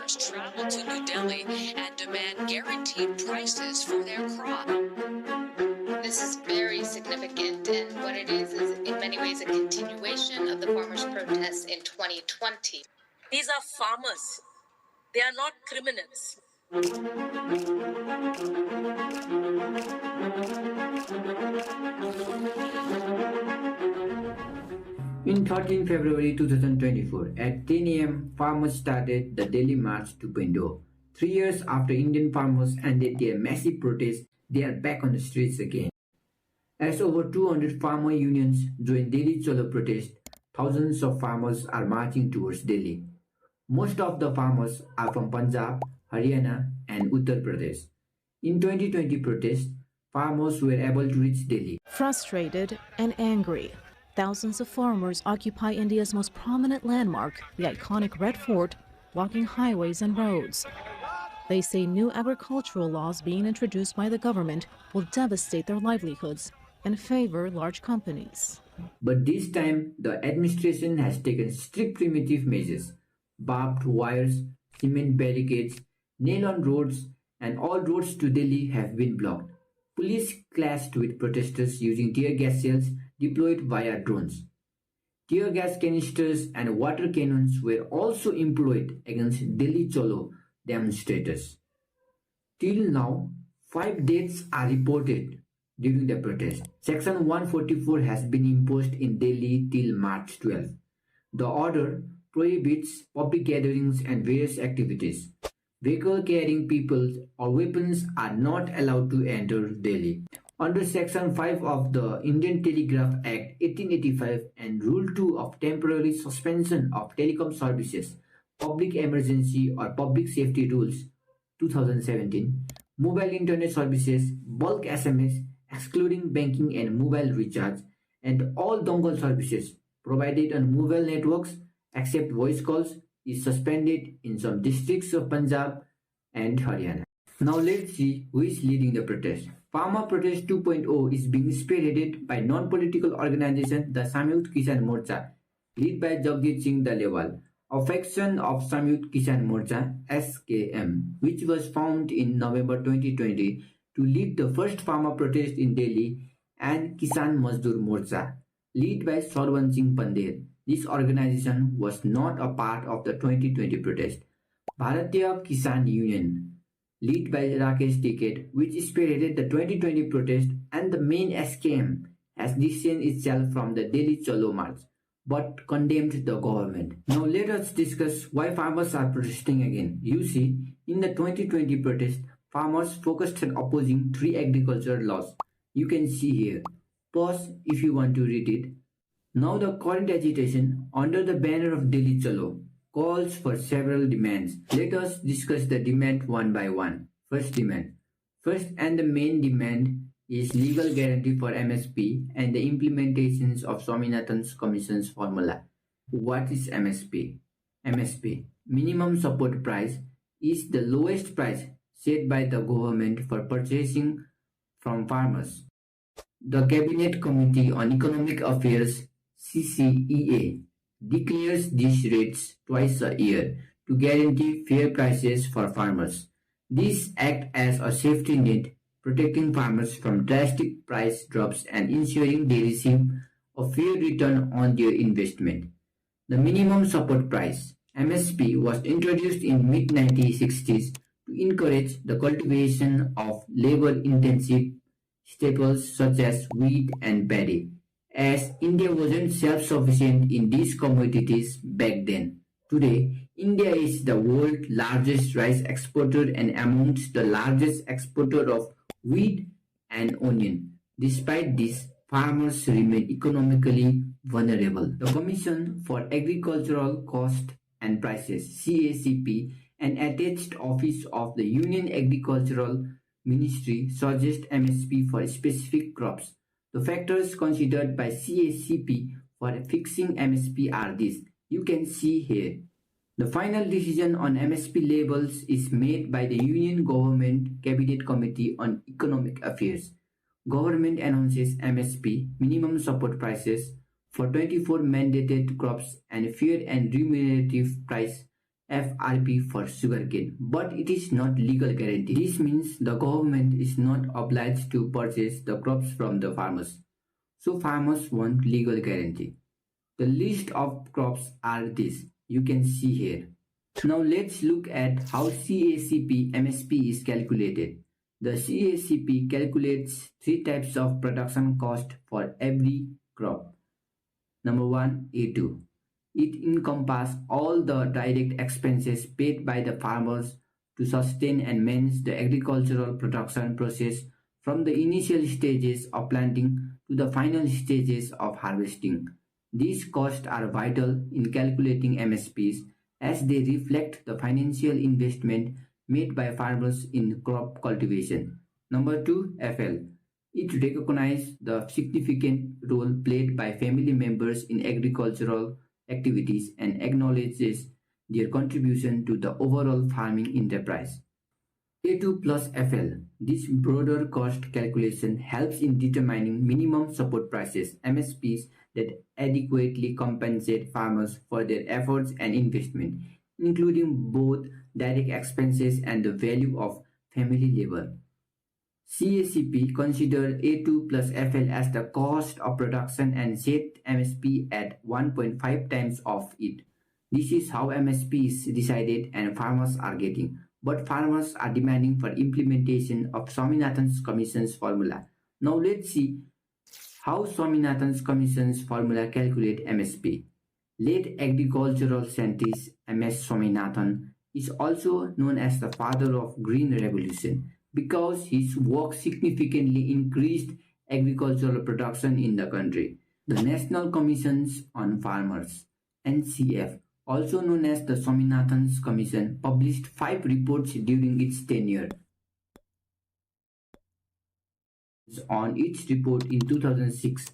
farmers travel to New Delhi and demand guaranteed prices for their crop. This is very significant, and what it is in many ways a continuation of the farmers' protests in 2020. These are farmers. They are not criminals. In 13 February 2024, at 10 a.m., farmers started the Delhi March 2.0. 3 years after Indian farmers ended their massive protest, they are back on the streets again. As over 200 farmer unions joined Delhi Cholo protest, thousands of farmers are marching towards Delhi. Most of the farmers are from Punjab, Haryana, and Uttar Pradesh. In 2020 protest, farmers were able to reach Delhi. Frustrated and angry, thousands of farmers occupy India's most prominent landmark, the iconic Red Fort, blocking highways and roads. They say new agricultural laws being introduced by the government will devastate their livelihoods and favor large companies. But this time, the administration has taken strict primitive measures. Barbed wires, cement barricades, nail-on roads, and all roads to Delhi have been blocked. Police clashed with protesters using tear gas shells deployed via drones. Tear gas canisters and water cannons were also employed against Delhi Cholo demonstrators. Till now, 5 deaths are reported during the protest. Section 144 has been imposed in Delhi till March 12. The order prohibits public gatherings and various activities. Vehicle carrying people or weapons are not allowed to enter Delhi. Under Section 5 of the Indian Telegraph Act 1885 and Rule 2 of Temporary Suspension of Telecom Services, Public Emergency or Public Safety Rules 2017, mobile internet services, bulk SMS, excluding banking and mobile recharge, and all dongle services provided on mobile networks except voice calls is suspended in some districts of Punjab and Haryana. Now let's see who is leading the protest. Farmer Protest 2.0 is being spearheaded by non-political organization the Samyukt Kisan Morcha, led by Jagjit Singh Dalewal, a faction of Samyukt Kisan Morcha (SKM), which was formed in November 2020 to lead the first farmer protest in Delhi, and Kisan Mazdoor Morcha, led by Sarwan Singh Pandey. This organization was not a part of the 2020 protest. Bharatiya Kisan Union, led by Rakesh Tikait, which spearheaded the 2020 protest, and the main SKM, has distanced itself from the Delhi Cholo March, but condemned the government. Now let us discuss why farmers are protesting again. You see, in the 2020 protest, farmers focused on opposing 3 agricultural laws. You can see here. Pause if you want to read it. Now the current agitation under the banner of Delhi Cholo calls for several demands. Let us discuss the demand one by one. First demand. First and the main demand is legal guarantee for MSP and the implementations of Swaminathan's Commission's formula. What is MSP? MSP, Minimum Support Price, is the lowest price set by the government for purchasing from farmers. The Cabinet Committee on Economic Affairs (CCEA) declares these rates twice a year to guarantee fair prices for farmers. These act as a safety net, protecting farmers from drastic price drops and ensuring they receive a fair return on their investment. The minimum support price (MSP) was introduced in mid-1960s to encourage the cultivation of labor-intensive staples such as wheat and paddy, as India wasn't self-sufficient in these commodities back then. Today, India is the world's largest rice exporter and amongst the largest exporter of wheat and onion. Despite this, farmers remain economically vulnerable. The Commission for Agricultural Cost and Prices (CACP), an attached office of the Union Agricultural Ministry, suggests MSP for specific crops. The factors considered by CACP for fixing MSP are these. You can see here. The final decision on MSP labels is made by the Union Government Cabinet Committee on Economic Affairs. Government announces MSP, minimum support prices, for 24 mandated crops and fair and remunerative price FRP for sugarcane, but it is not legal guarantee. This means the government is not obliged to purchase the crops from the farmers. So farmers want legal guarantee. The list of crops are this. You can see here. Now let's look at how CACP MSP is calculated. The CACP calculates three types of production cost for every crop. Number 1, A2. It encompasses all the direct expenses paid by the farmers to sustain and manage the agricultural production process from the initial stages of planting to the final stages of harvesting. These costs are vital in calculating MSPs as they reflect the financial investment made by farmers in crop cultivation. Number 2, FL. It recognizes the significant role played by family members in agricultural activities and acknowledges their contribution to the overall farming enterprise. A2 plus FL. This broader cost calculation helps in determining minimum support prices (MSPs) that adequately compensate farmers for their efforts and investment, including both direct expenses and the value of family labor. CACP considered A2 plus FL as the cost of production and set MSP at 1.5 times of it. This is how MSP is decided and farmers are getting. But farmers are demanding for implementation of Swaminathan's Commission's formula. Now let's see how Swaminathan's Commission's formula calculate MSP. Late agricultural scientist M.S. Swaminathan is also known as the father of Green Revolution because his work significantly increased agricultural production in the country. The National Commissions on Farmers (NCF), also known as the Swaminathan's Commission, published 5 reports during its tenure. On its report in 2006,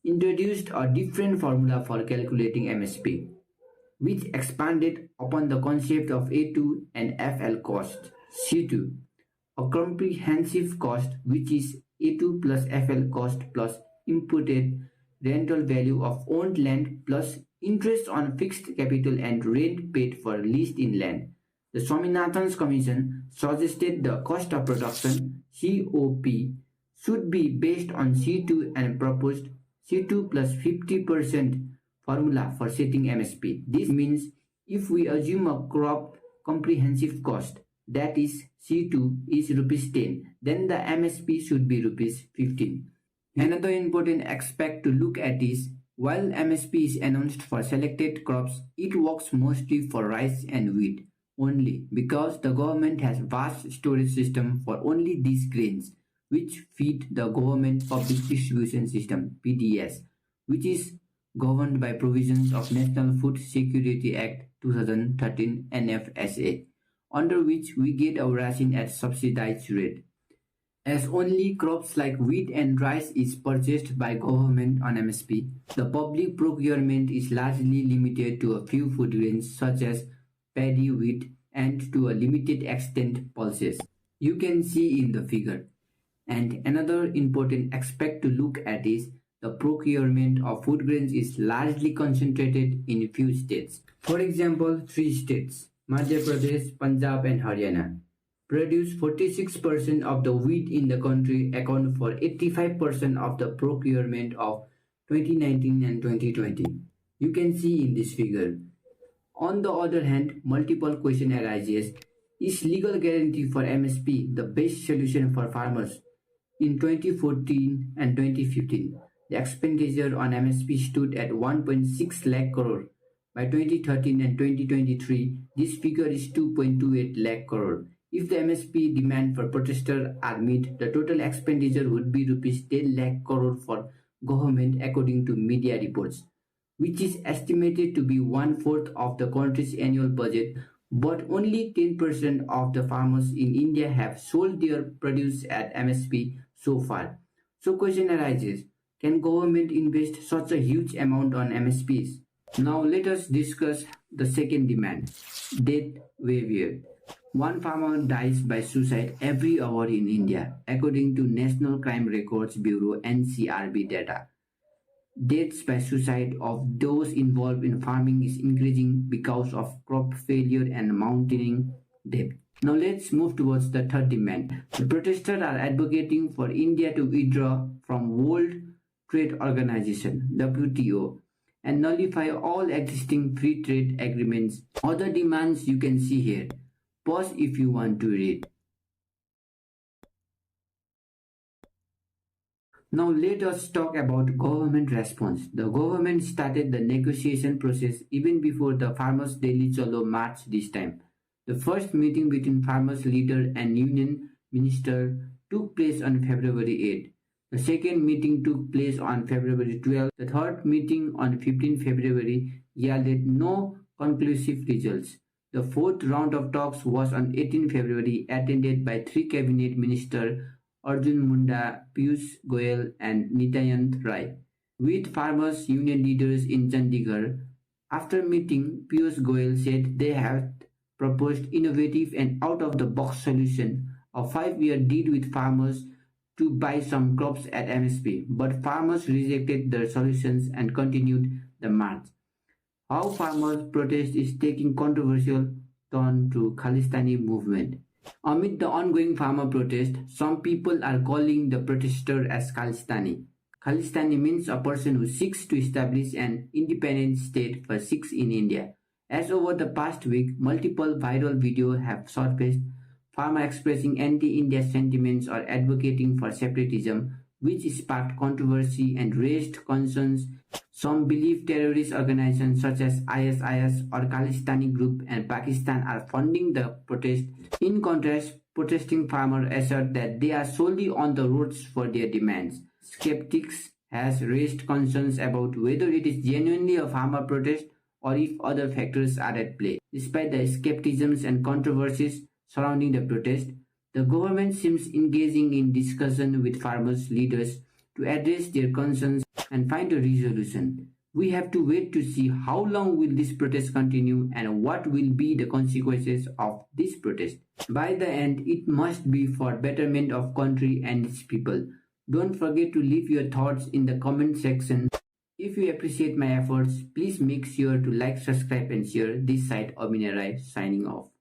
introduced a different formula for calculating MSP, which expanded upon the concept of A2 and FL cost. C2, a comprehensive cost, which is A2 plus FL cost plus imputed rental value of owned land plus interest on fixed capital and rent paid for leased-in land. The Swaminathan's Commission suggested the cost of production (COP) should be based on C2 and proposed C2 plus 50% formula for setting MSP. This means if we assume a crop comprehensive cost, that is C2 is rupees 10, then the MSP should be rupees 15. Another important aspect to look at is while MSP is announced for selected crops, it works mostly for rice and wheat only because the government has vast storage system for only these grains, which feed the government public distribution system (PDS), which is governed by provisions of National Food Security Act 2013 (NFSA), under which we get our ration at subsidized rate. As only crops like wheat and rice is purchased by government on MSP, the public procurement is largely limited to a few food grains such as paddy, wheat, and to a limited extent pulses. You can see in the figure. And another important aspect to look at is the procurement of food grains is largely concentrated in few states. For example, 3 states, Madhya Pradesh, Punjab and Haryana, produce 46% of the wheat in the country, account for 85% of the procurement of 2019 and 2020. You can see in this figure. On the other hand, multiple question arises. Is legal guarantee for MSP the best solution for farmers? In 2014 and 2015, the expenditure on MSP stood at 1.6 lakh crore. By 2013 and 2023, this figure is 2.28 lakh crore. If the MSP demand for protester are met, the total expenditure would be rupees 10 lakh crore for government according to media reports, which is estimated to be 1/4 of the country's annual budget, but only 10% of the farmers in India have sold their produce at MSP so far. So question arises, can government invest such a huge amount on MSPs? Now let us discuss the second demand, death waiver. One farmer dies by suicide every hour in India, according to National Crime Records Bureau (NCRB) data. Deaths by suicide of those involved in farming is increasing because of crop failure and mounting debt. Now let's move towards the third demand. The protesters are advocating for India to withdraw from World Trade Organization (WTO) and nullify all existing free trade agreements. Other demands you can see here. Pause if you want to read. Now let us talk about government response. The government started the negotiation process even before the Farmers' Daily Chalo march this time. The first meeting between farmers leader and union minister took place on February 8. The second meeting took place on February 12. The third meeting on 15 February yielded no conclusive results. The fourth round of talks was on 18 February, attended by three cabinet ministers Arjun Munda, Piyush Goyal and Nityanand Rai, with farmers' union leaders in Chandigarh. After meeting, Piyush Goyal said they have proposed innovative and out-of-the-box solution, a 5-year deal with farmers to buy some crops at MSP, but farmers rejected the solutions and continued the march. How farmers' protest is taking controversial turn to Khalistan Movement. Amid the ongoing farmer protest, some people are calling the protester as Khalistani. Khalistani means a person who seeks to establish an independent state for Sikhs in India. As over the past week, multiple viral videos have surfaced, farmers expressing anti-India sentiments or advocating for separatism, which sparked controversy and raised concerns. Some believe terrorist organizations such as ISIS or Khalistani group and Pakistan are funding the protest. In contrast, protesting farmers assert that they are solely on the roads for their demands. Skeptics has raised concerns about whether it is genuinely a farmer protest or if other factors are at play. Despite the skepticisms and controversies surrounding the protest, the government seems engaging in discussion with farmers' leaders to address their concerns and find a resolution. We have to wait to see how long will this protest continue and what will be the consequences of this protest. By the end, it must be for betterment of country and its people. Don't forget to leave your thoughts in the comment section. If you appreciate my efforts, please make sure to like, subscribe and share. This side Abhinay Rai signing off.